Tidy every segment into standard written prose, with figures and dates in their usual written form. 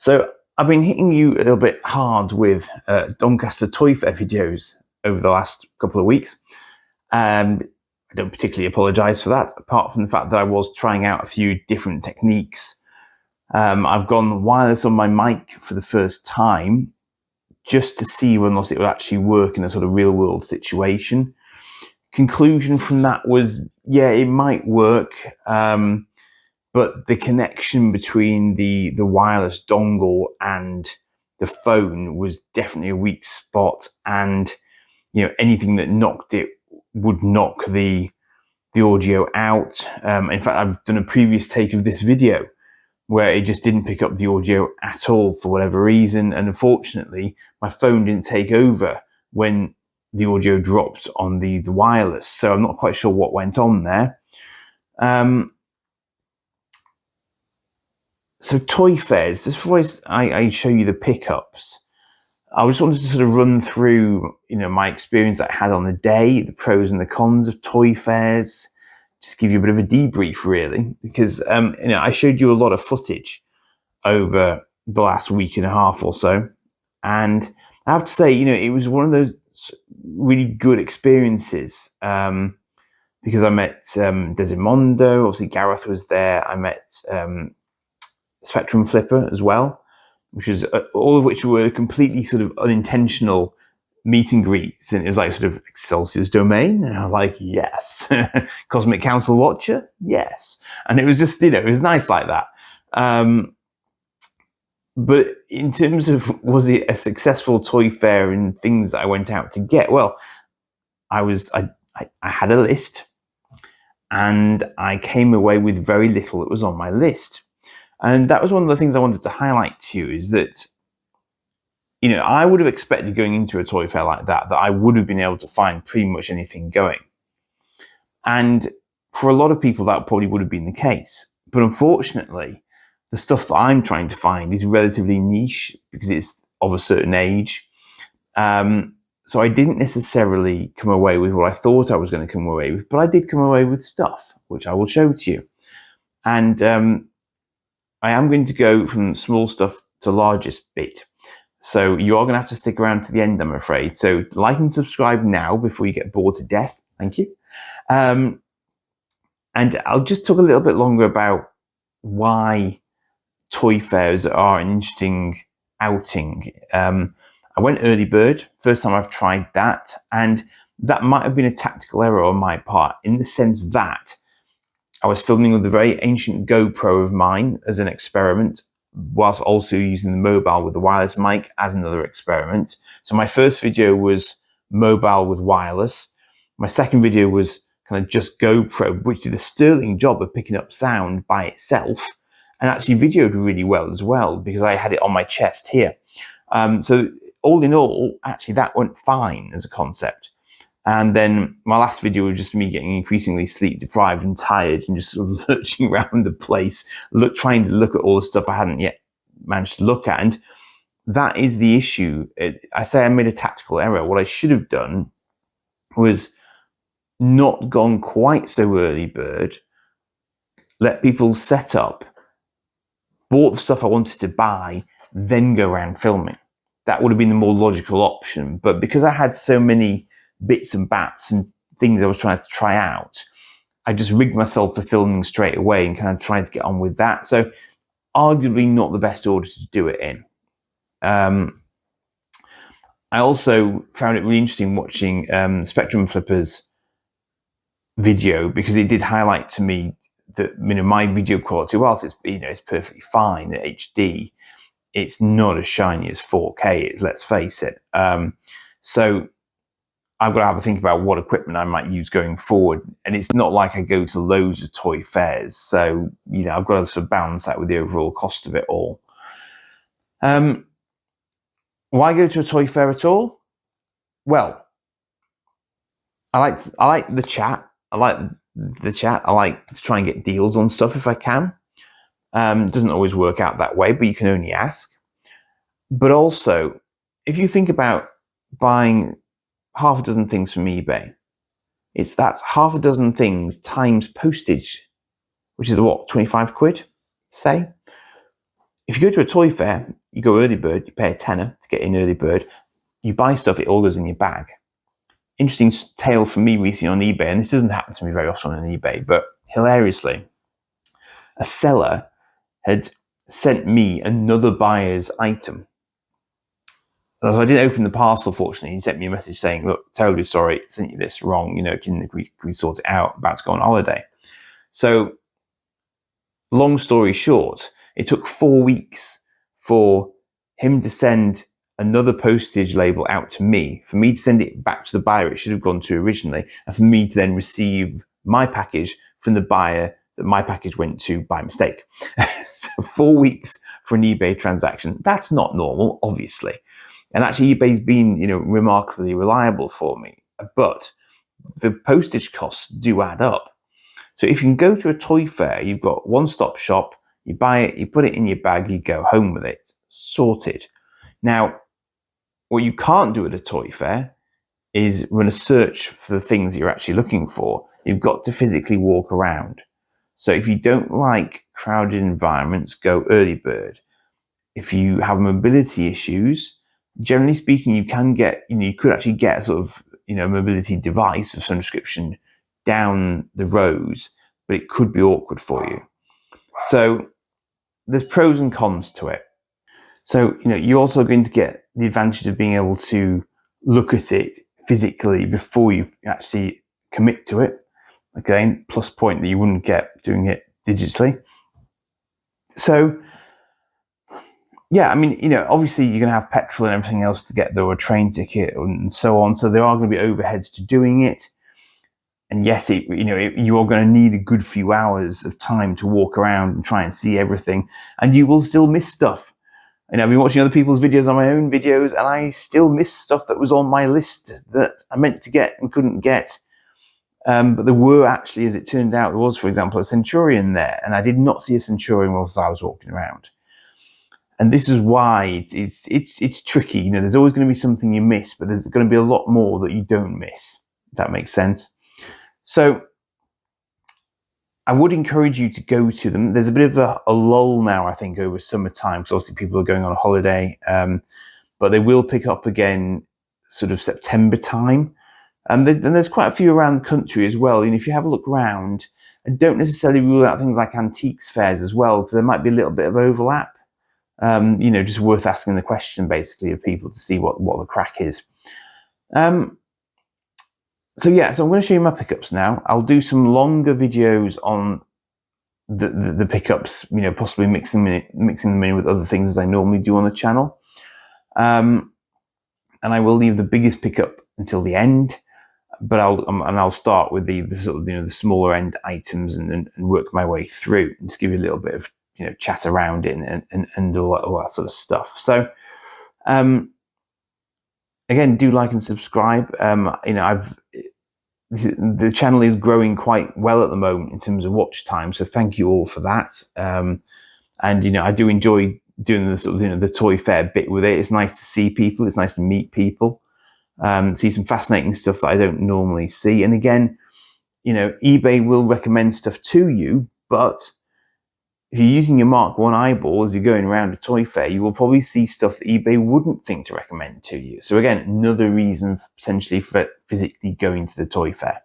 So I've been hitting you a little bit hard with Doncaster Toy Fair videos over the last couple of weeks. I don't particularly apologise for that, apart from the fact that I was trying out a few different techniques. I've gone wireless on my mic for the first time, just to see whether or not it would actually work in a sort of real world situation. Conclusion from that was, yeah, it might work, but the connection between the wireless dongle and the phone was definitely a weak spot, and anything that knocked it would knock the audio out. In fact, I've done a previous take of this video where it just didn't pick up the audio at all for whatever reason, and unfortunately my phone didn't take over when the audio dropped on the wireless, so I'm not quite sure what went on there. So toy fairs, just before I show you the pickups, I just wanted to sort of run through my experience I had on the day, the pros and the cons of toy fairs, just give you a bit of a debrief really, because I showed you a lot of footage over the last week and a half or so, and I have to say it was one of those really good experiences, because I met Desimondo, obviously Gareth was there, I met Spectrum Flipper as well, which was all of which were completely sort of unintentional meet and greets, and it was like sort of Excelsior's domain, and I was like, yes. Cosmic Council Watcher, yes. And it was just it was nice like that. But in terms of, was it a successful toy fair and things that I went out to get, well, I had a list, and I came away with very little that was on my list. And that was one of the things I wanted to highlight to you, is that I would have expected going into a toy fair like that I would have been able to find pretty much anything going. And for a lot of people, that probably would have been the case. But unfortunately, the stuff that I'm trying to find is relatively niche because it's of a certain age. So I didn't necessarily come away with what I thought I was going to come away with, but I did come away with stuff, which I will show to you. And I am going to go from small stuff to largest bit. So you are going to have to stick around to the end, I'm afraid. So like and subscribe now before you get bored to death. Thank you. And I'll just talk a little bit longer about why toy fairs are an interesting outing. I went early bird, first time I've tried that, and that might have been a tactical error on my part, in the sense that I was filming with a very ancient GoPro of mine as an experiment, whilst also using the mobile with the wireless mic as another experiment. So my first video was mobile with wireless. My second video was kind of just GoPro, which did a sterling job of picking up sound by itself, and actually videoed really well as well, because I had it on my chest here. So all in all, actually that went fine as a concept. And then my last video was just me getting increasingly sleep deprived and tired and just sort of lurching around the place, trying to look at all the stuff I hadn't yet managed to look at. And that is the issue. I say I made a tactical error. What I should have done was not gone quite so early bird, let people set up, bought the stuff I wanted to buy, then go around filming. That would have been the more logical option. But because I had so many bits and bats and things I was trying to try out, I just rigged myself for filming straight away and kind of trying to get on with that. So arguably not the best order to do it in. I also found it really interesting watching Spectrum Flipper's video, because it did highlight to me that my video quality, whilst it's it's perfectly fine at HD, it's not as shiny as 4K is, let's face it. So I've got to have a think about what equipment I might use going forward. And it's not like I go to loads of toy fairs. So, I've got to sort of balance that with the overall cost of it all. Why go to a toy fair at all? Well, I like the chat. I like to try and get deals on stuff if I can. It doesn't always work out that way, but you can only ask. But also, if you think about buying half a dozen things from eBay, that's half a dozen things times postage, which is what, 25 quid, say? if you go to a toy fair, you go early bird, you pay a tenner to get in early bird, you buy stuff, it all goes in your bag. Interesting tale for me recently on eBay, and this doesn't happen to me very often on eBay, but hilariously, a seller had sent me another buyer's item. So I didn't open the parcel, fortunately. He sent me a message saying, look, terribly sorry, I sent you this wrong, can we sort it out, about to go on holiday. So long story short, it took 4 weeks for him to send another postage label out to me, for me to send it back to the buyer it should have gone to originally, and for me to then receive my package from the buyer that my package went to by mistake. So 4 weeks for an eBay transaction. That's not normal, obviously. And actually eBay's been, remarkably reliable for me. But the postage costs do add up. So if you can go to a toy fair, you've got one-stop shop, you buy it, you put it in your bag, you go home with it, sorted. Now, what you can't do at a toy fair is run a search for the things that you're actually looking for. You've got to physically walk around. So if you don't like crowded environments, go early bird. If you have mobility issues, generally speaking, you can get, you could actually get a sort of, mobility device of some description down the road, but it could be awkward for you. So there's pros and cons to it. So, you're also going to get the advantage of being able to look at it physically before you actually commit to it. Again, plus point that you wouldn't get doing it digitally. So, yeah, obviously you're going to have petrol and everything else to get there, or a train ticket and so on. So there are going to be overheads to doing it. And yes, you are going to need a good few hours of time to walk around and try and see everything. And you will still miss stuff. I've been watching other people's videos on my own videos, and I still miss stuff that was on my list that I meant to get and couldn't get. But there were actually, as it turned out, there was, for example, a Centurion there, and I did not see a Centurion whilst I was walking around. And this is why it's tricky. There's always going to be something you miss, but there's going to be a lot more that you don't miss, if that makes sense. So I would encourage you to go to them. There's a bit of a lull now, I think, over summertime, because obviously people are going on holiday, but they will pick up again sort of September time. And there's quite a few around the country as well. If you have a look around, and don't necessarily rule out things like antiques fairs as well, because there might be a little bit of overlap. Just worth asking the question, basically, of people to see what the crack is. So I'm going to show you my pickups now. I'll do some longer videos on the pickups, possibly mixing them in with other things as I normally do on the channel. And I will leave the biggest pickup until the end, but I'll start with the sort of the smaller end items and work my way through, and just give you a little bit of chat around it and all that sort of stuff. So again, do like and subscribe. The channel is growing quite well at the moment in terms of watch time, so thank you all for that. And I do enjoy doing the sort of the toy fair bit with it. It's nice to see people. It's nice to meet people. See some fascinating stuff that I don't normally see. And again, eBay will recommend stuff to you, but if you're using your Mark 1 eyeball as you're going around a toy fair, you will probably see stuff that eBay wouldn't think to recommend to you. So again, another reason potentially for physically going to the toy fair.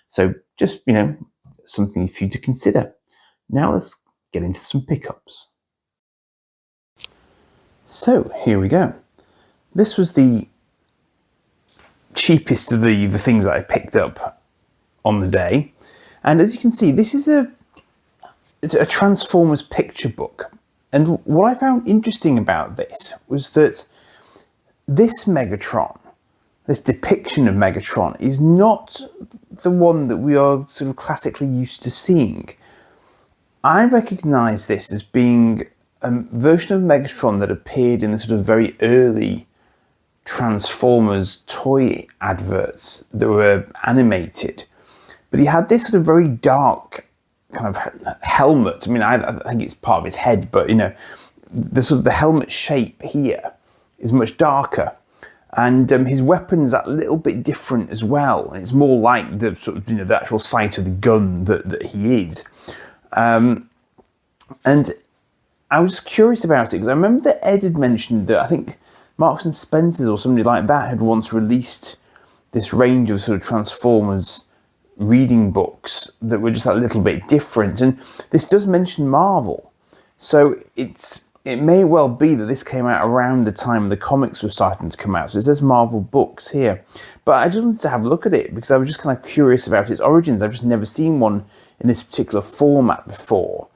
So just, something for you to consider. Now let's get into some pickups. So here we go. This was the cheapest of the things that I picked up on the day. And as you can see, this is a Transformers picture book. And what I found interesting about this was that this Megatron, this depiction of Megatron, is not the one that we are sort of classically used to seeing. I recognise this as being a version of Megatron that appeared in the sort of very early Transformers toy adverts that were animated. But he had this sort of very dark kind of helmet. I think it's part of his head, but the sort of the helmet shape here is much darker, and his weapon's a little bit different as well. And it's more like the sort of the actual sight of the gun that he is. And I was curious about it because I remember that Ed had mentioned that I think Marks and Spencer's or somebody like that had once released this range of sort of Transformers reading books that were just a little bit different. And this does mention Marvel. So it may well be that this came out around the time the comics were starting to come out. So it says Marvel books here. But I just wanted to have a look at it because I was just kind of curious about its origins. I've just never seen one in this particular format before.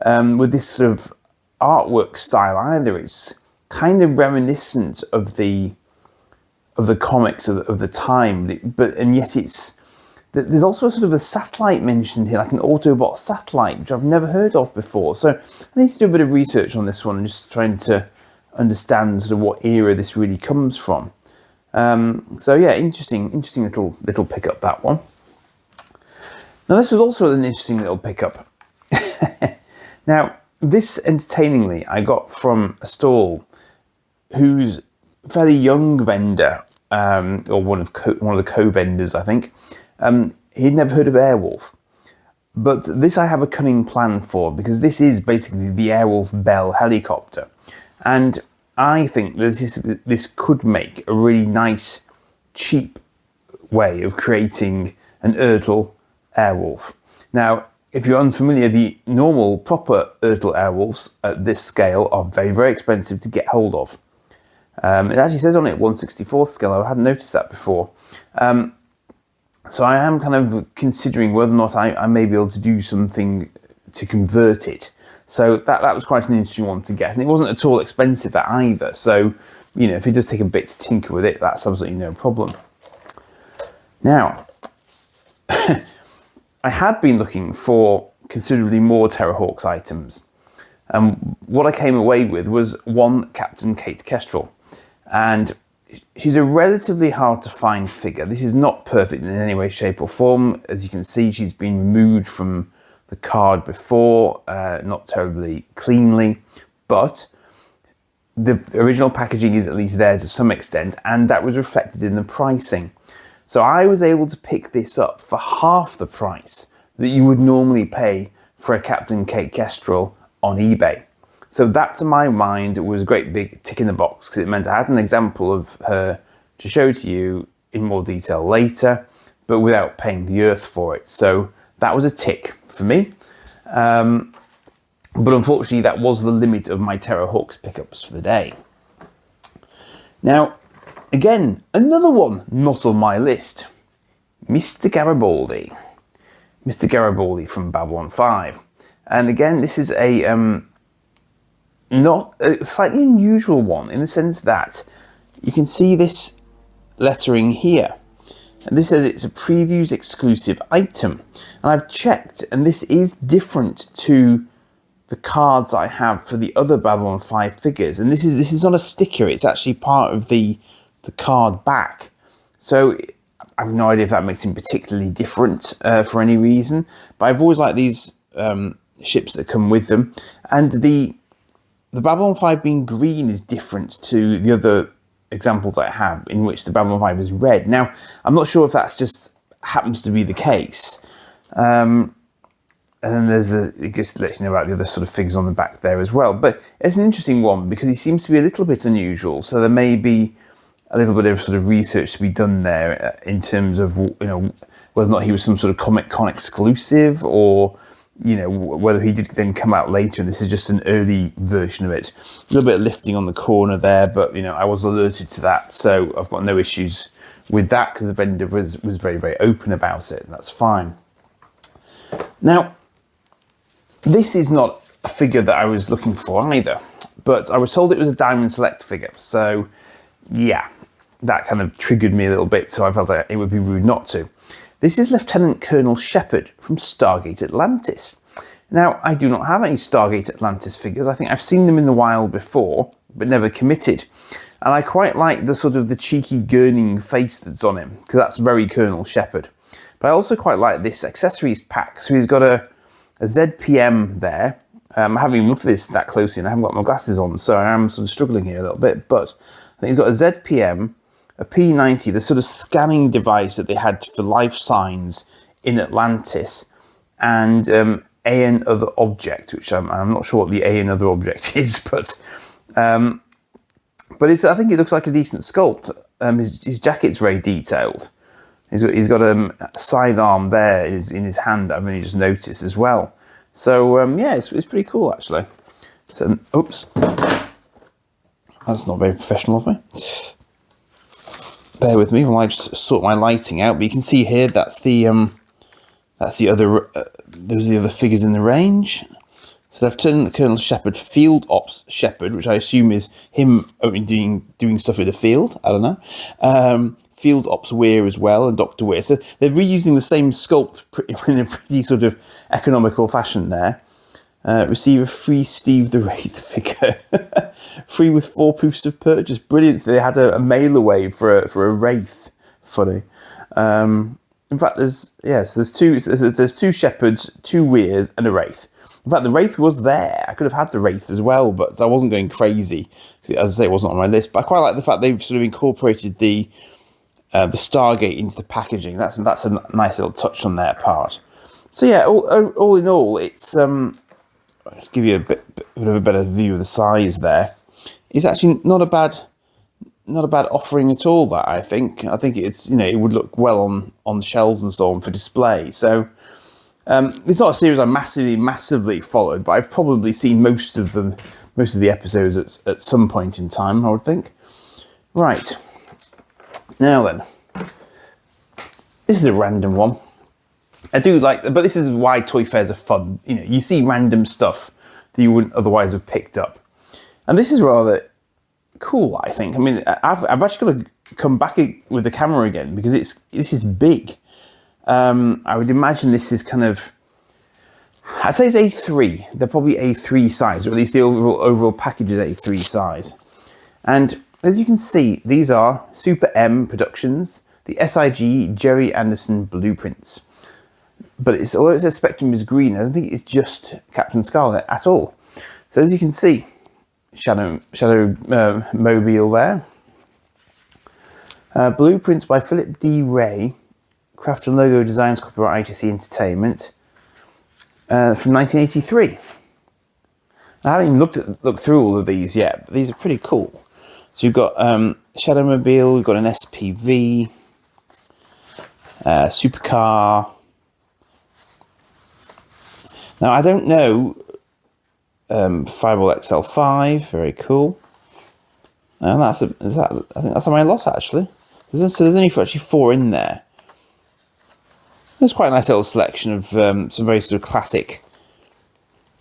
With this sort of artwork style either. It's kind of reminiscent of the comics of the time, and yet there's also sort of a satellite mentioned here, like an Autobot satellite, which I've never heard of before. So I need to do a bit of research on this one and just trying to understand sort of what era this really comes from. So yeah, interesting little pickup, that one. Now this was also an interesting little pickup. Now this, entertainingly, I got from a stall whose fairly young vendor, or one of the co-vendors, I think. He'd never heard of Airwolf. But this I have a cunning plan for, because this is basically the Airwolf Bell helicopter. And I think that this could make a really nice, cheap way of creating an Ertl Airwolf. Now, if you're unfamiliar, the normal, proper Ertl Airwolves at this scale are very, very expensive to get hold of. It actually says on it 1/64th scale. I hadn't noticed that before. So I am kind of considering whether or not I may be able to do something to convert it. So that was quite an interesting one to get. And it wasn't at all expensive either. So, you know, if it does take a bit to tinker with it, that's absolutely no problem. Now, I had been looking for considerably more Terrahawks items. What I came away with was one Captain Kate Kestrel. And she's a relatively hard to find figure. This is not perfect in any way, shape or form. As you can see, she's been removed from the card before, not terribly cleanly, but the original packaging is at least there to some extent, and that was reflected in the pricing. So I was able to pick this up for half the price that you would normally pay for a Captain Kate Kestrel on eBay. So that, to my mind, was a great big tick in the box, because it meant I had an example of her to show to you in more detail later, but without paying the earth for it. So that was a tick for me. But unfortunately, that was the limit of my Terrahawks pickups for the day. Now, again, another one not on my list. Mr. Garibaldi. Mr. Garibaldi from Babylon 5. And again, this is a slightly unusual one, in the sense that you can see this lettering here. And this says it's a previews exclusive item. And I've checked, and this is different to the cards I have for the other Babylon 5 figures. And this is not a sticker, it's actually part of the card back. So I have no idea if that makes him particularly different for any reason. But I've always liked these ships that come with them. And the Babylon 5 being green is different to the other examples I have, in which the Babylon 5 is red. Now, I'm not sure if that's just happens to be the case. And then it just lets you know about the other sort of figures on the back there as well. But it's an interesting one because he seems to be a little bit unusual. So there may be a little bit of sort of research to be done there in terms of, you know, whether or not he was some sort of Comic Con exclusive, or, you know, whether he did then come out later and this is just an early version of it. A little bit of lifting on the corner there, but, you know, I was alerted to that, so I've got no issues with that because the vendor was very, very open about it. That's fine. Now, this is not a figure that I was looking for either, but I was told it was a Diamond Select figure, so yeah, that kind of triggered me a little bit, so I felt like it would be rude not to. This is Lieutenant Colonel Shepard from Stargate Atlantis. Now, I do not have any Stargate Atlantis figures. I think I've seen them in the wild before, but never committed. And I quite like the sort of the cheeky gurning face that's on him, because that's very Colonel Shepard. But I also quite like this accessories pack. So he's got a ZPM there. I haven't even looked at this that closely, and I haven't got my glasses on, so I am sort of struggling here a little bit. But I think he's got a ZPM, a P90, the sort of scanning device that they had for life signs in Atlantis, and and other object, which I'm not sure what the and other object is, but I think it looks like a decent sculpt. His jacket's very detailed. He's got a sidearm there in his hand that I've only just noticed as well. So yeah, it's pretty cool actually. So oops, that's not very professional of me. Bear with me while I just sort my lighting out. But you can see here that's the other those are the other figures in the range. So Lieutenant Colonel Shepard, Field Ops Shepard, which I assume is him doing stuff in the field. I don't know. Field Ops Weir as well, and Dr. Weir. So they're reusing the same sculpt in a pretty sort of economical fashion there. Receive a free Steve the Wraith figure. Free with 4 proofs of purchase. Brilliant. So they had a mail away for a Wraith. Funny. In fact, there's two Shepherds, 2 Weirs, and a Wraith. In fact, the Wraith was there. I could have had the Wraith as well, but I wasn't going crazy. As I say, it wasn't on my list. But I quite like the fact they've sort of incorporated the Stargate into the packaging. That's a nice little touch on their part. So yeah, all in all, it's let's give you a bit of a better view of the size there. It's actually not a bad offering at all. That I think it's, it would look well on the shelves and so on for display. So it's not a series I massively followed, but I've probably seen most of the episodes at some point in time, I would think. Right. Now then, this is a random one. I do like, but this is why toy fairs are fun. You see random stuff that you wouldn't otherwise have picked up, and this is rather cool. I think. I mean, I've actually got to come back with the camera again because this is big. I would imagine this is kind of, I'd say it's A3. They're probably A3 size, or at least the overall package is A3 size. And as you can see, these are Super M Productions, the SIG Jerry Anderson blueprints. But although it says Spectrum is green, I don't think it's just Captain Scarlet at all. So as you can see, Shadow Mobile there. Blueprints by Philip D. Ray. Craft and logo designs, copyright ITC Entertainment. From 1983. I haven't even looked through all of these yet, but these are pretty cool. So you've got Shadow Mobile, we've got an SPV, Supercar. Now I don't know. Fireball XL5, very cool. And I think that's my lot actually. There's only actually 4 in there. There's quite a nice little selection of some very sort of classic.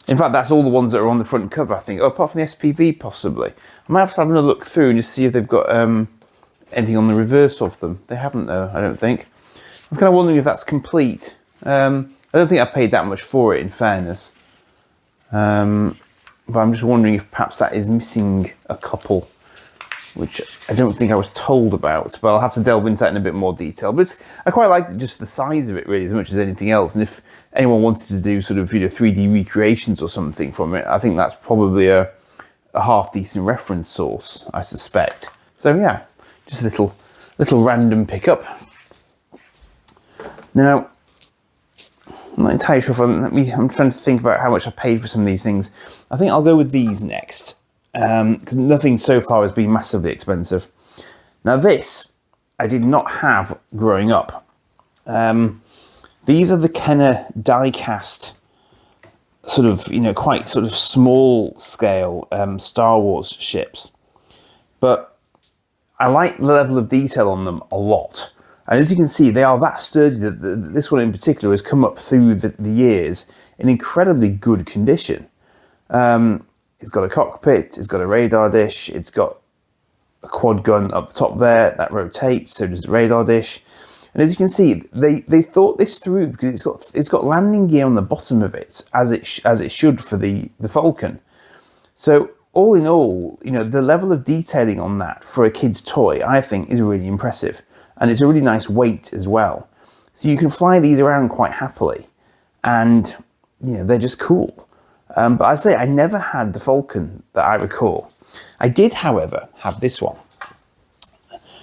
In fact, that's all the ones that are on the front cover, I think. Oh, apart from the SPV, possibly. I might have to have another look through and just see if they've got anything on the reverse of them. They haven't, though, I don't think. I'm kind of wondering if that's complete. I don't think I paid that much for it, in fairness. But I'm just wondering if perhaps that is missing a couple, which I don't think I was told about, but I'll have to delve into that in a bit more detail. But I quite like just the size of it, really, as much as anything else. And if anyone wanted to do sort of 3D recreations or something from it, I think that's probably a half decent reference source, I suspect. So yeah, just a little random pickup. Now, I'm not entirely sure if I'm trying to think about how much I paid for some of these things. I think I'll go with these next. Because nothing so far has been massively expensive. Now this, I did not have growing up. These are the Kenner die-cast, sort of, quite sort of small scale Star Wars ships. But I like the level of detail on them a lot. And as you can see, they are that sturdy that this one in particular has come up through the years in incredibly good condition. It's got a cockpit, it's got a radar dish, it's got a quad gun up the top there that rotates, so does the radar dish. And as you can see, they thought this through because it's got landing gear on the bottom of it, as it should for the Falcon. So all in all, the level of detailing on that for a kid's toy, I think, is really impressive. And it's a really nice weight as well. So you can fly these around quite happily, and they're just cool. But I say I never had the Falcon that I recall. I did, however, have this one.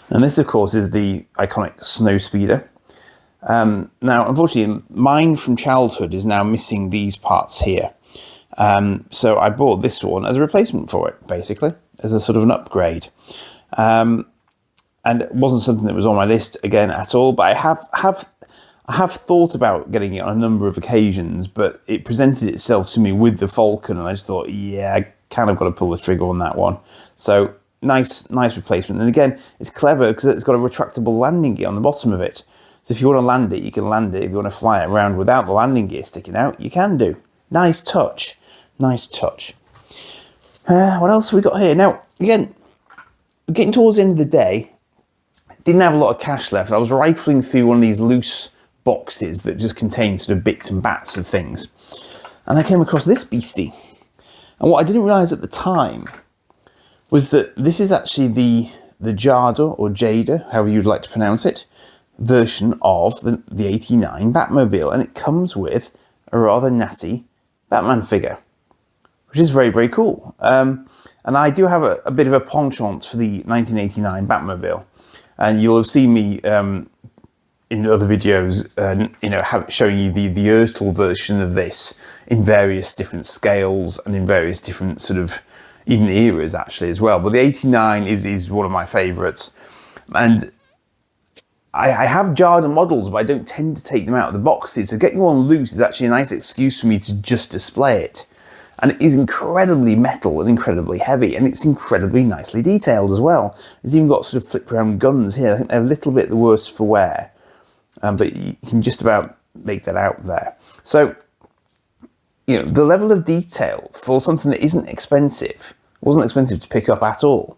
And this, of course, is the iconic Snowspeeder. Now, unfortunately, mine from childhood is now missing these parts here. So I bought this one as a replacement for it, basically, as a sort of an upgrade. And it wasn't something that was on my list again at all, but I have thought about getting it on a number of occasions, but it presented itself to me with the Falcon, and I just thought, yeah, I kind of got to pull the trigger on that one. So nice replacement. And again, it's clever because it's got a retractable landing gear on the bottom of it. So if you want to land it, you can land it. If you want to fly it around without the landing gear sticking out, you can do. Nice touch. Nice touch. What else have we got here? Now, again, getting towards the end of the day, didn't have a lot of cash left. I was rifling through one of these loose boxes that just contain sort of bits and bats of things. And I came across this beastie. And what I didn't realise at the time was that this is actually the Jada, or Jada, however you'd like to pronounce it, version of the 89 Batmobile. And it comes with a rather natty Batman figure, which is very, very cool. And I do have a bit of a penchant for the 1989 Batmobile. And you'll have seen me in other videos, showing you the Ertl version of this in various different scales and in various different sort of even eras actually as well. But the 89 is one of my favourites. And I have Jada models, but I don't tend to take them out of the boxes. So getting one loose is actually a nice excuse for me to just display it. And it is incredibly metal and incredibly heavy, and it's incredibly nicely detailed as well. It's even got sort of flip around guns here. I think they're a little bit the worse for wear, but you can just about make that out there. So, the level of detail for something that isn't expensive, wasn't expensive to pick up at all,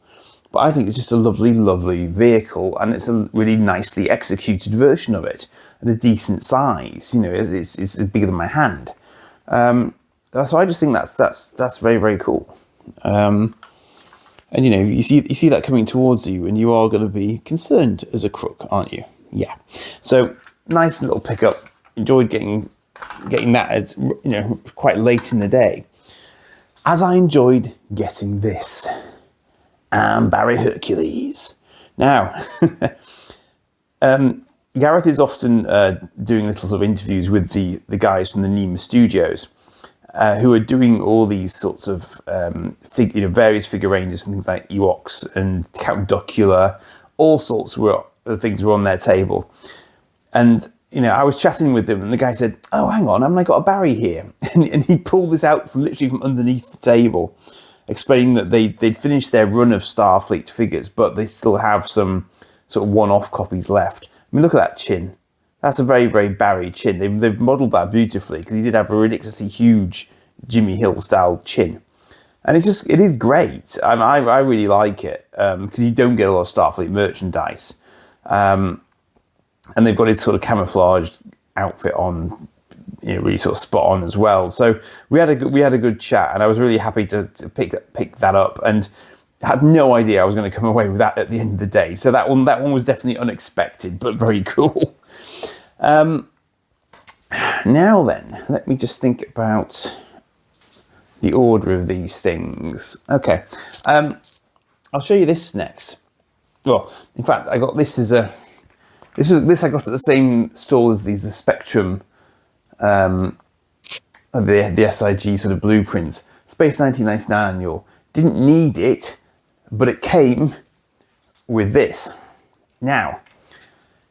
but I think it's just a lovely, lovely vehicle, and it's a really nicely executed version of it at a decent size. It's bigger than my hand. So I just think that's very, very cool. And you see that coming towards you, and you are going to be concerned as a crook, aren't you? Yeah. So nice little pickup. Enjoyed getting that as quite late in the day, as I enjoyed getting this. Barry Hercules. Now, Gareth is often doing little sort of interviews with the guys from the Nema Studios. Who are doing all these sorts of various figure ranges and things like Ewoks and Count Duckula, all sorts of things were on their table. And, I was chatting with them and the guy said, oh, hang on, haven't I got a Barry here? And he pulled this out literally from underneath the table, explaining that they'd finished their run of Starfleet figures, but they still have some sort of one-off copies left. I mean, look at that chin. That's a very, very Barry chin. They've modelled that beautifully because he did have a ridiculously huge Jimmy Hill style chin. And it is great. And I really like it because you don't get a lot of Starfleet merchandise. And they've got his sort of camouflaged outfit on, really sort of spot on as well. So we had a good chat, and I was really happy to pick that up, and had no idea I was going to come away with that at the end of the day. So that one was definitely unexpected, but very cool. Now then, let me just think about the order of these things. Okay, I'll show you this next. Well, in fact, I got this as this I got at the same stall as the Spectrum, the SIG sort of blueprints. Space 1999 annual. Didn't need it, but it came with this. Now,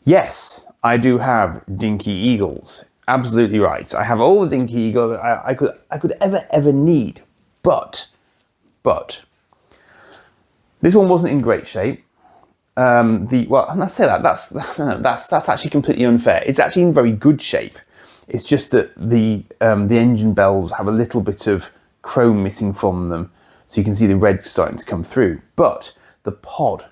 yes, I do have Dinky Eagles. Absolutely right. I have all the Dinky Eagle that I could ever need. But this one wasn't in great shape. And I say that's actually completely unfair. It's actually in very good shape. It's just that the engine bells have a little bit of chrome missing from them, so you can see the red starting to come through. But the pod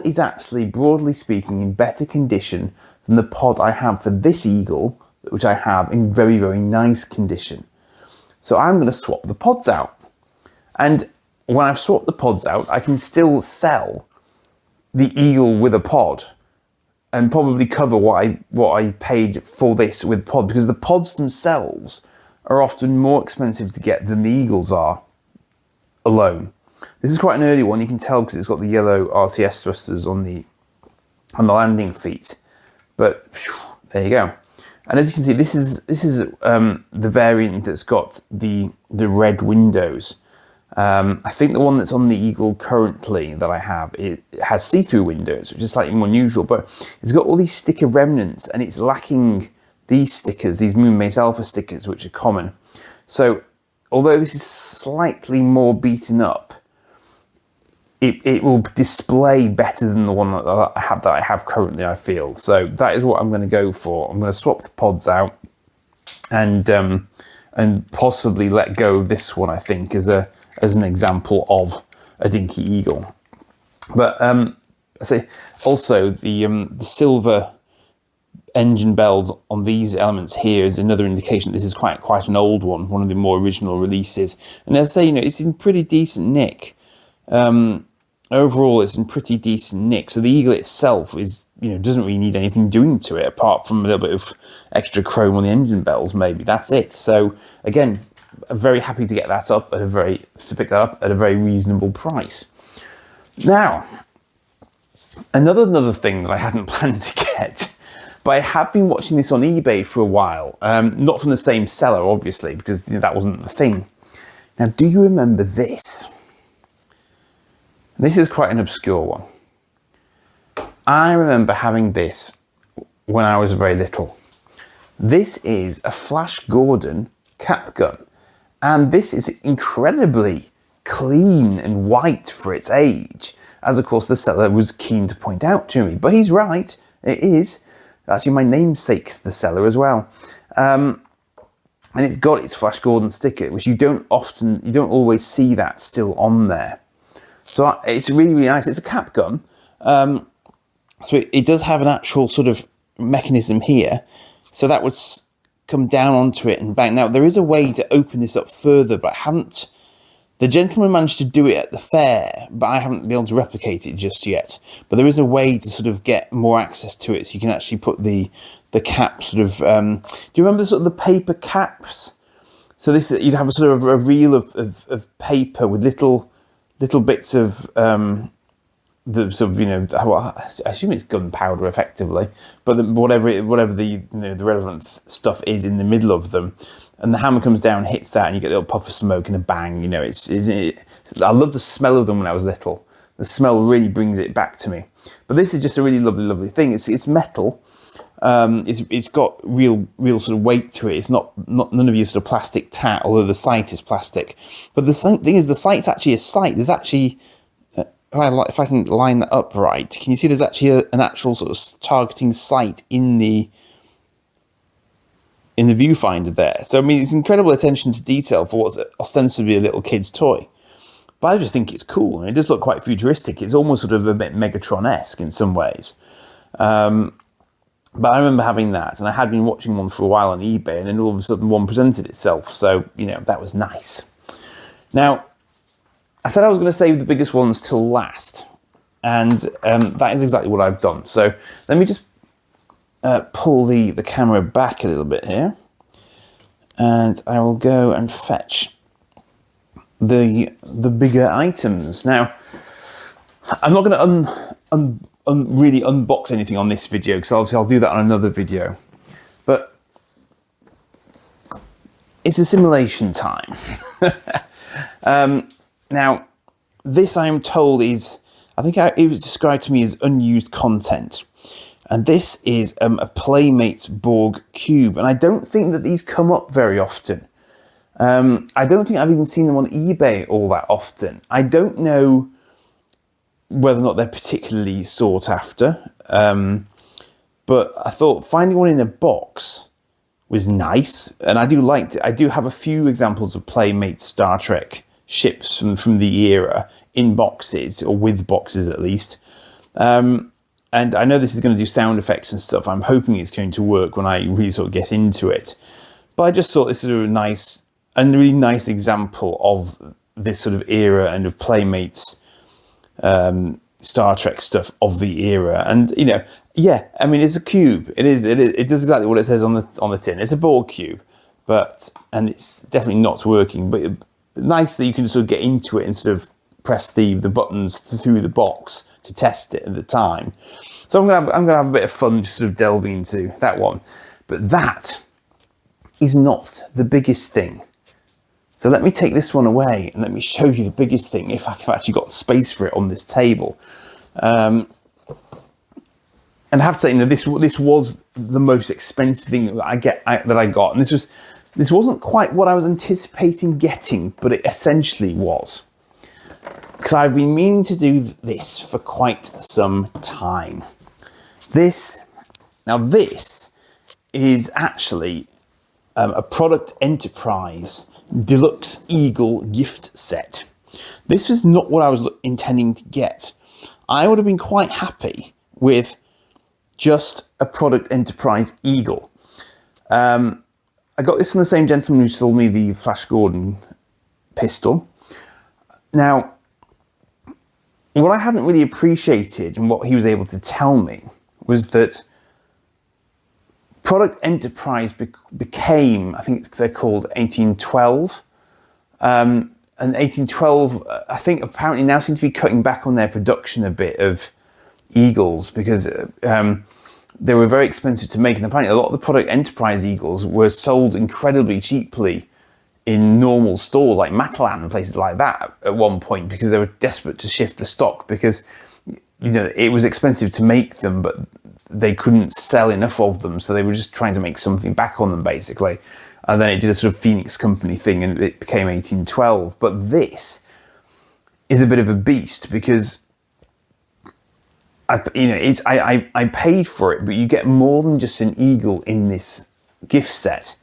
is actually, broadly speaking, in better condition than the pod I have for this Eagle, which I have in very, very nice condition. So I'm going to swap the pods out. And when I've swapped the pods out, I can still sell the Eagle with a pod and probably cover what I paid for this with pod, because the pods themselves are often more expensive to get than the Eagles are alone. This is quite an early one, you can tell because it's got the yellow RCS thrusters on the landing feet. But there you go. And as you can see, this is the variant that's got the red windows. I think the one that's on the Eagle currently that I have, it has see-through windows, which is slightly more unusual, but it's got all these sticker remnants and it's lacking these stickers, these Moonbase Alpha stickers, which are common. So although this is slightly more beaten up, it will display better than the one that I have currently, I feel. So that is what I'm going to go for. I'm going to swap the pods out and possibly let go of this one, I think, as an example of a Dinky Eagle. But I say also the silver engine bells on these elements here is another indication that this is quite an old one of the more original releases. And as I say, it's in pretty decent nick. Overall, it's in pretty decent nick. So the Eagle itself is, doesn't really need anything doing to it apart from a little bit of extra chrome on the engine bells, maybe. That's it. So again, I'm very happy to get that up to pick that up at a very reasonable price. Now, another thing that I hadn't planned to get, but I have been watching this on eBay for a while. Not from the same seller, obviously, because that wasn't the thing. Now, do you remember this? This is quite an obscure one. I remember having this when I was very little. This is a Flash Gordon cap gun. And this is incredibly clean and white for its age, as of course the seller was keen to point out to me. But he's right, it is. Actually, my namesake's the seller as well. And it's got its Flash Gordon sticker, which you don't always see that still on there. So it's really, really nice. It's a cap gun. So it does have an actual sort of mechanism here. So that would come down onto it and bang. Now, there is a way to open this up further, but I haven't. The gentleman managed to do it at the fair, but I haven't been able to replicate it just yet. But there is a way to sort of get more access to it. So you can actually put the cap sort of... do you remember sort of the paper caps? So this, you'd have a sort of a reel of paper with little bits of the sort of, I assume it's gunpowder effectively, but whatever the the relevant stuff is in the middle of them, and the hammer comes down, hits that, and you get a little puff of smoke and a bang. I love the smell of them when I was little. The smell really brings it back to me. But this is just a really lovely thing. It's metal. It's got real sort of weight to it. It's not none of your sort of plastic tat, although the sight is plastic. But the thing is, the sight's actually a sight. There's actually, if I can line that up right, can you see there's actually an actual sort of targeting sight in the viewfinder there. So I mean, it's incredible attention to detail for what's ostensibly a little kid's toy. But I just think it's cool, and it does look quite futuristic. It's almost sort of a bit Megatron-esque in some ways. But I remember having that, and I had been watching one for a while on eBay, and then all of a sudden one presented itself. So, that was nice. Now, I said I was going to save the biggest ones till last, and that is exactly what I've done. So let me just pull the camera back a little bit here, and I will go and fetch the bigger items. Now, I'm not going to really unbox anything on this video, because obviously I'll do that on another video. But it's a simulation time. Now, this I'm told is, I think it was described to me as unused content. And this is a Playmates Borg Cube. And I don't think that these come up very often. I don't think I've even seen them on eBay all that often. I don't know whether or not they're particularly sought after. But I thought finding one in a box was nice. And I do have a few examples of Playmates Star Trek ships from the era in boxes, or with boxes at least. And I know this is going to do sound effects and stuff. I'm hoping it's going to work when I really sort of get into it. But I just thought this was a really nice example of this sort of era and of Playmates Star Trek stuff of the era. And yeah, I mean, it's a cube. It does exactly what it says on the tin. It's a Borg cube, and it's definitely not working. But nice that you can sort of get into it and sort of press the buttons through the box to test it at the time. So I'm gonna have a bit of fun just sort of delving into that one. But that is not the biggest thing. So let me take this one away and let me show you the biggest thing, if I've actually got space for it on this table. And I have to say, this was the most expensive thing that I got, and this wasn't quite what I was anticipating getting, but it essentially was. Because I've been meaning to do this for quite some time. This is actually a Product Enterprise Deluxe Eagle gift set. This was not what I was intending to get. I would have been quite happy with just a Product Enterprise Eagle. I got this from the same gentleman who sold me the Flash Gordon pistol. Now, what I hadn't really appreciated and what he was able to tell me was that Product Enterprise became, I think they're called 1812. And 1812, I think apparently now seem to be cutting back on their production a bit of Eagles because they were very expensive to make. And apparently a lot of the Product Enterprise Eagles were sold incredibly cheaply in normal stores like Matalan and places like that at one point because they were desperate to shift the stock because, it was expensive to make them, but they couldn't sell enough of them. So they were just trying to make something back on them basically. And then it did a sort of Phoenix Company thing and it became 1812. But this is a bit of a beast because I paid for it, but you get more than just an Eagle in this gift set.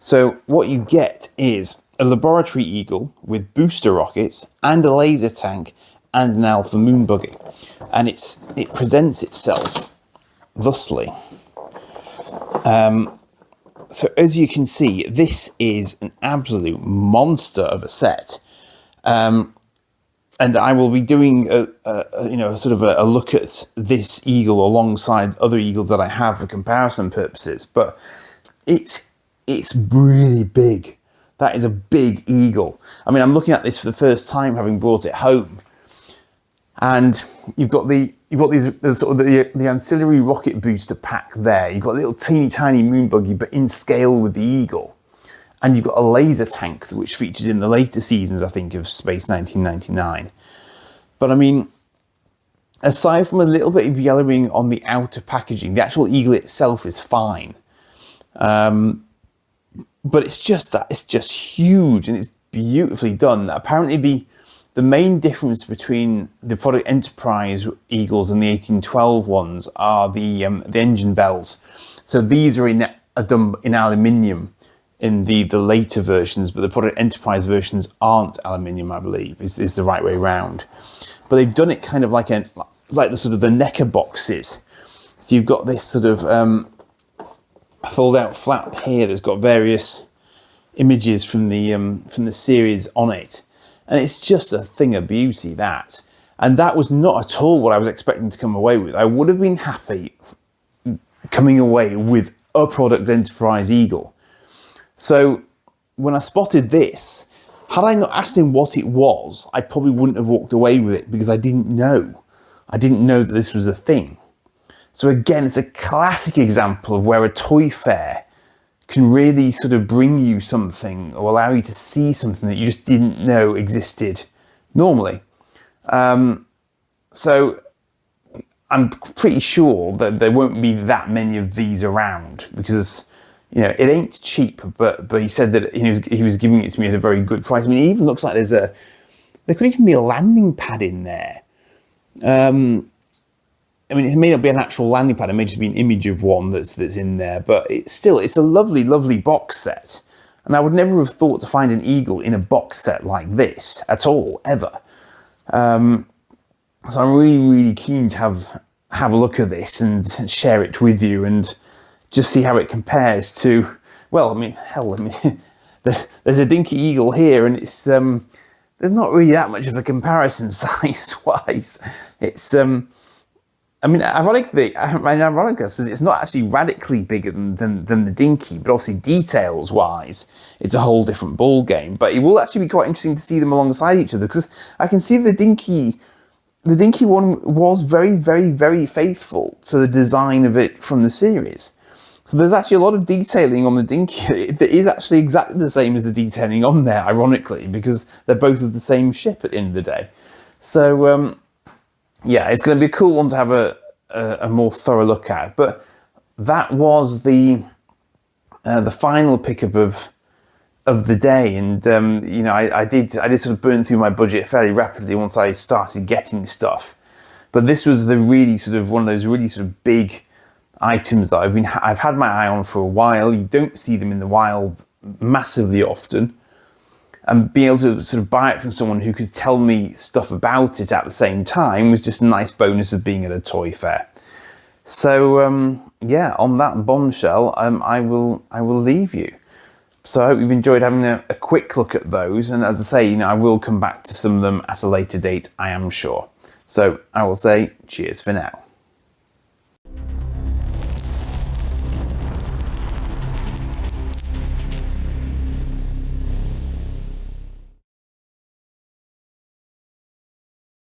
So what you get is a laboratory Eagle with booster rockets and a laser tank and an Alpha Moon buggy. And it presents itself thusly. So as you can see, this is an absolute monster of a set. And I will be doing a look at this Eagle alongside other Eagles that I have for comparison purposes. But it's really big. That is a big Eagle. I mean, I'm looking at this for the first time, having brought it home, and you've got the ancillary rocket booster pack there. You've got a little teeny tiny moon buggy, but in scale with the Eagle. And you've got a laser tank, which features in the later seasons, I think, of Space 1999. But I mean, aside from a little bit of yellowing on the outer packaging, the actual Eagle itself is fine. But it's just huge and it's beautifully done. Apparently the main difference between the Product Enterprise Eagles and the 1812 ones are the engine bells. So these are done in aluminium in the later versions, but the Product Enterprise versions aren't aluminium, I believe, is the right way around. But they've done it kind of like the sort of the necker boxes. So you've got this sort of fold-out flap here that's got various images from the series on it. And it's just a thing of beauty, that. And that was not at all what I was expecting to come away with. I would have been happy coming away with a Product Enterprise Eagle. So when I spotted this, had I not asked him what it was, I probably wouldn't have walked away with it because I didn't know. I didn't know that this was a thing. So again, it's a classic example of where a toy fair can really sort of bring you something or allow you to see something that you just didn't know existed normally. So I'm pretty sure that there won't be that many of these around because, it ain't cheap, but he said that he was giving it to me at a very good price. I mean, it even looks like there could even be a landing pad in there. I mean, it may not be an actual landing pad, it may just be an image of one that's in there, but it's a lovely, lovely box set. And I would never have thought to find an Eagle in a box set like this at all, ever. So I'm really, really keen to have a look at this and share it with you and just see how it compares to, well, I mean, there's a Dinky Eagle here, and it's there's not really that much of a comparison size-wise. It's ironically, I suppose it's not actually radically bigger than the Dinky, but obviously details-wise, it's a whole different ball game. But it will actually be quite interesting to see them alongside each other because I can see the Dinky the Dinky one was very, very, very faithful to the design of it from the series. So there's actually a lot of detailing on the Dinky that is actually exactly the same as the detailing on there, ironically, because they're both of the same ship at the end of the day. So yeah, it's going to be a cool one to have a more thorough look at. But that was the final pickup of the day, and you know, I did sort of burn through my budget fairly rapidly once I started getting stuff. But this was the really sort of one of those really sort of big items that I've had my eye on for a while. You don't see them in the wild massively often, and being able to sort of buy it from someone who could tell me stuff about it at the same time was just a nice bonus of being at a toy fair. So yeah, on that bombshell, I will leave you. So I hope you've enjoyed having a quick look at those, and as I say, you know, I will come back to some of them at a later date, I am sure. So I will say cheers for now.